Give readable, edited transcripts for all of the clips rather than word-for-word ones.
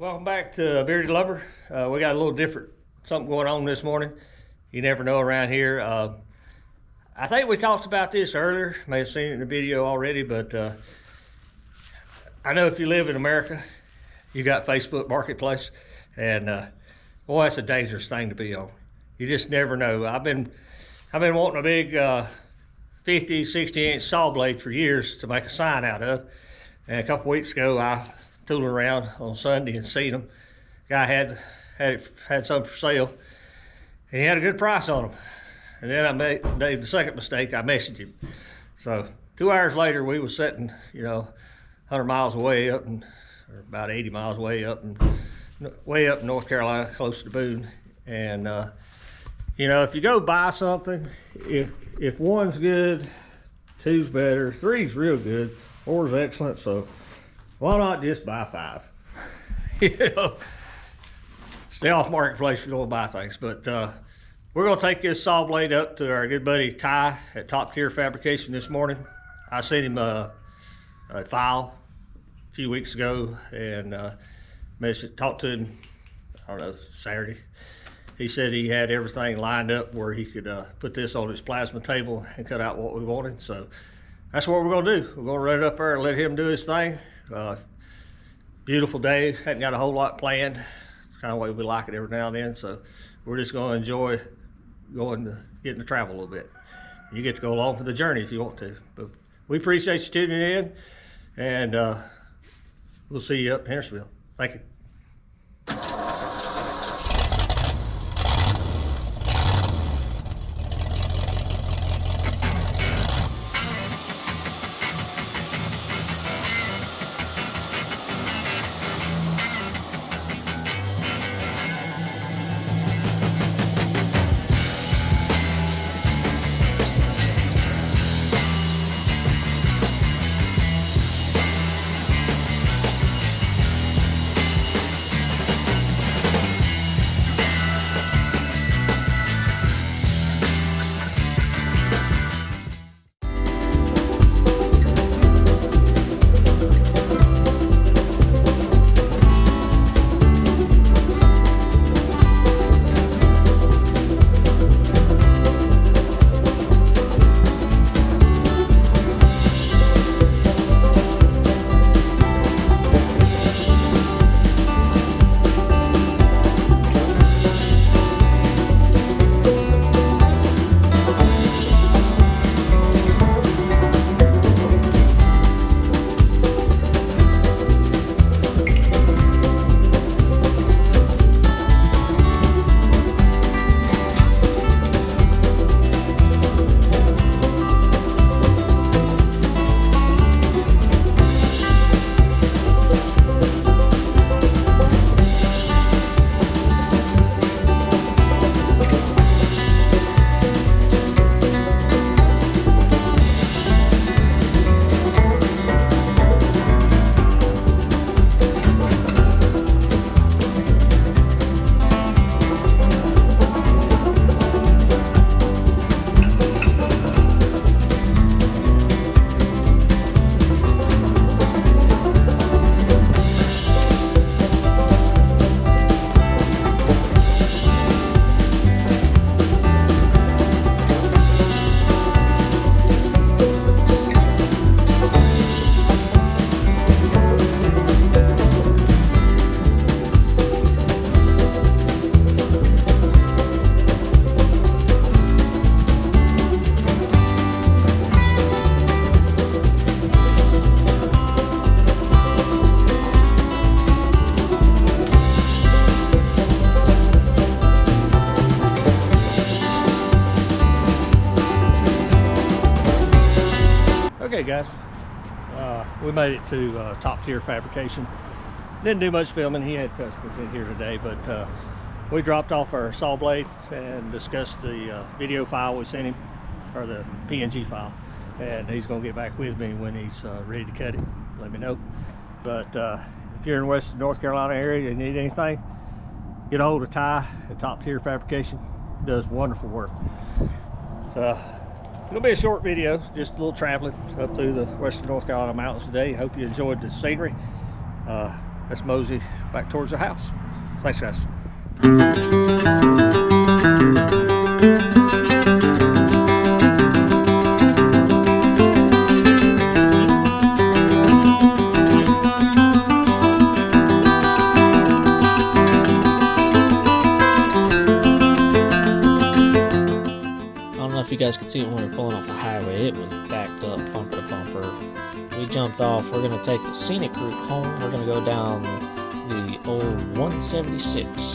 Welcome back to Bearded Lumber. We got a little different something going on this morning. You never know around here. I think we talked about this earlier. May have seen it in the video already, but I know if you live in America, you got Facebook Marketplace, and boy, that's a dangerous thing to be on. You just never know. I've been wanting a big 50, 60-inch saw blade for years to make a sign out of, and a couple weeks ago I tooling around on Sunday and seen them. Guy had some for sale, and he had a good price on them. And then I made the second mistake. I messaged him. So 2 hours later, we was sitting, 100 miles away up, or about 80 miles away up, and way up in North Carolina, close to Boone. And if you go buy something, if one's good, two's better, three's real good, four's excellent. So why not just buy five? Stay off Marketplace if you don't buy things. But we're going to take this saw blade up to our good buddy Ty at Top Tier Fabrication this morning. I sent him a file a few weeks ago and talked to him, I don't know, Saturday. He said he had everything lined up where he could put this on his plasma table and cut out what we wanted. So that's what we're going to do. We're going to run it up there and let him do his thing. Beautiful day. Hadn't got a whole lot planned. It's kind of the way we like it every now and then. So we're just going to enjoy getting to travel a little bit. You get to go along for the journey if you want to. But we appreciate you tuning in, and we'll see you up in Hendersonville. Thank you. Okay guys, we made it to Top Tier Fabrication. Didn't do much filming. He had customers in here today, but we dropped off our saw blade and discussed the video file we sent him, or the PNG file, and he's going to get back with me when he's ready to cut it. Let me know. But if you're in Western North Carolina area and you need anything, get a hold of Ty at Top Tier Fabrication. Does wonderful work. So it'll be a short video, just a little traveling up through the Western North Carolina mountains today. Hope you enjoyed the scenery. let's mosey back towards the house. Thanks, guys. If you guys could see it when we were pulling off the highway, it was backed up bumper to bumper. We jumped off. We're going to take the Scenic Route home. We're going to go down the old 176.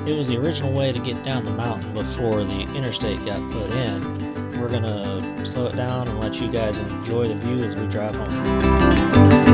It was the original way to get down the mountain before the interstate got put in. We're going to slow it down and let you guys enjoy the view as we drive home.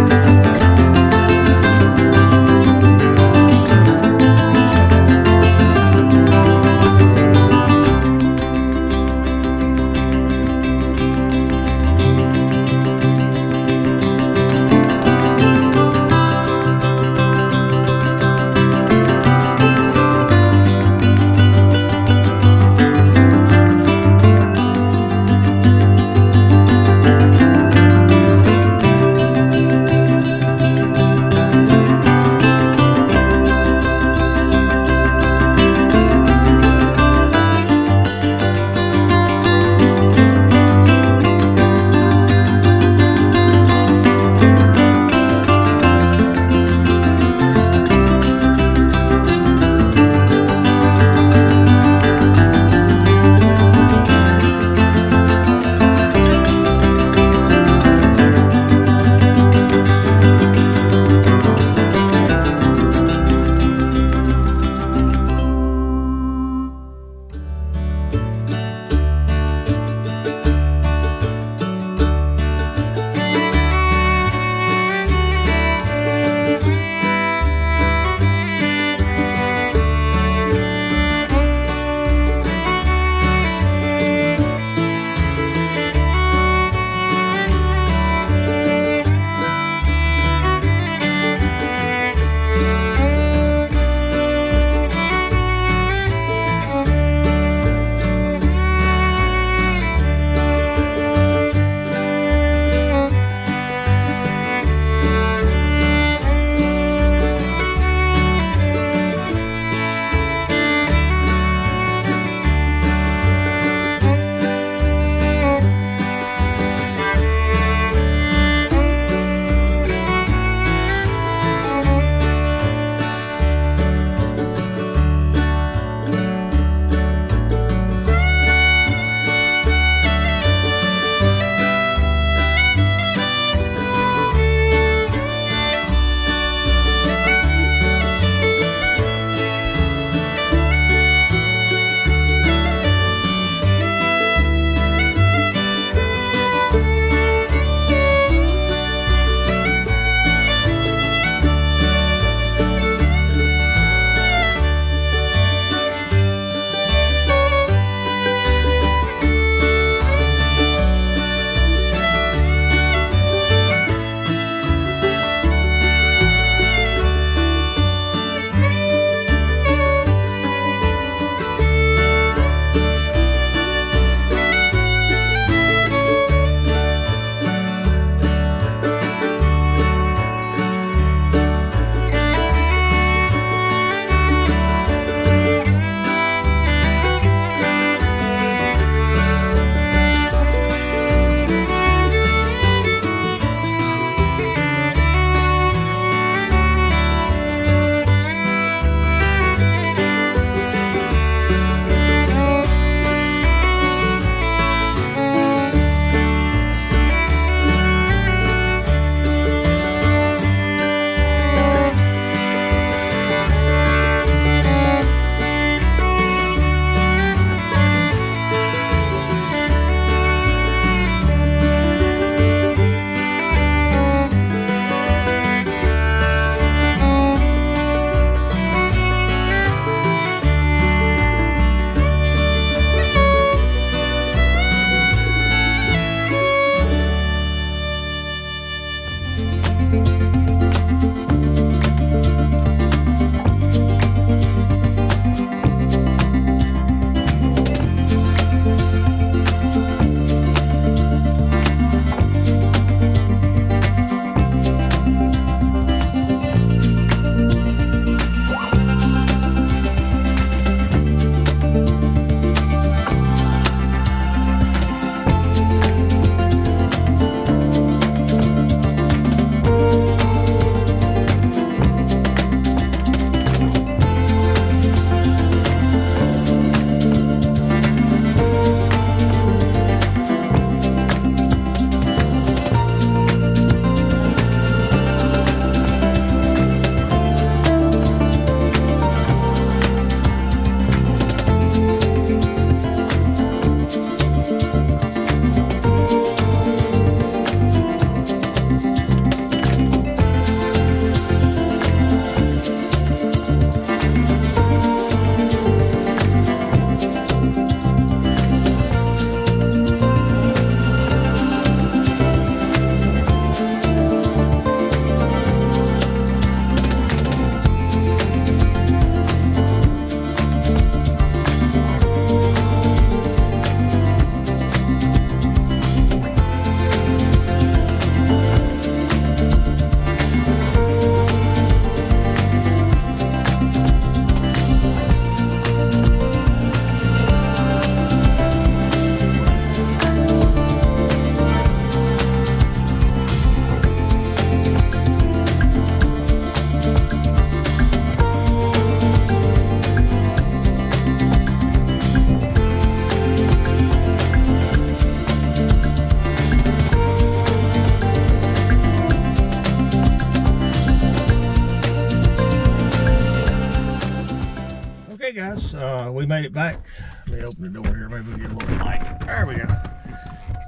guys, we made it back. Let me open the door here, maybe we get a little light. There we go.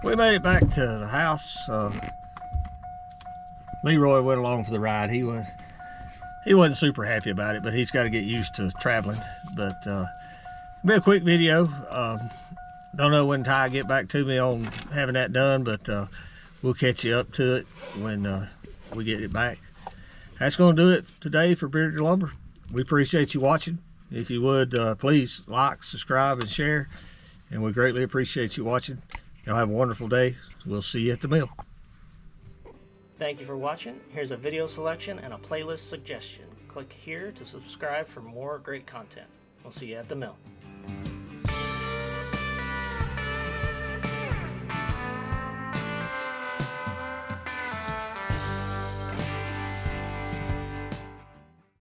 We made it back to the house. Leroy went along for the ride. He wasn't super happy about it, but he's got to get used to traveling. But be a quick video. Don't know when Ty get back to me on having that done, but we'll catch you up to it when we get it back. That's going to do it today for Bearded Lumber. We appreciate you watching. If you would, please like, subscribe, and share. And we greatly appreciate you watching. Y'all have a wonderful day. We'll see you at the mill. Thank you for watching. Here's a video selection and a playlist suggestion. Click here to subscribe for more great content. We'll see you at the mill.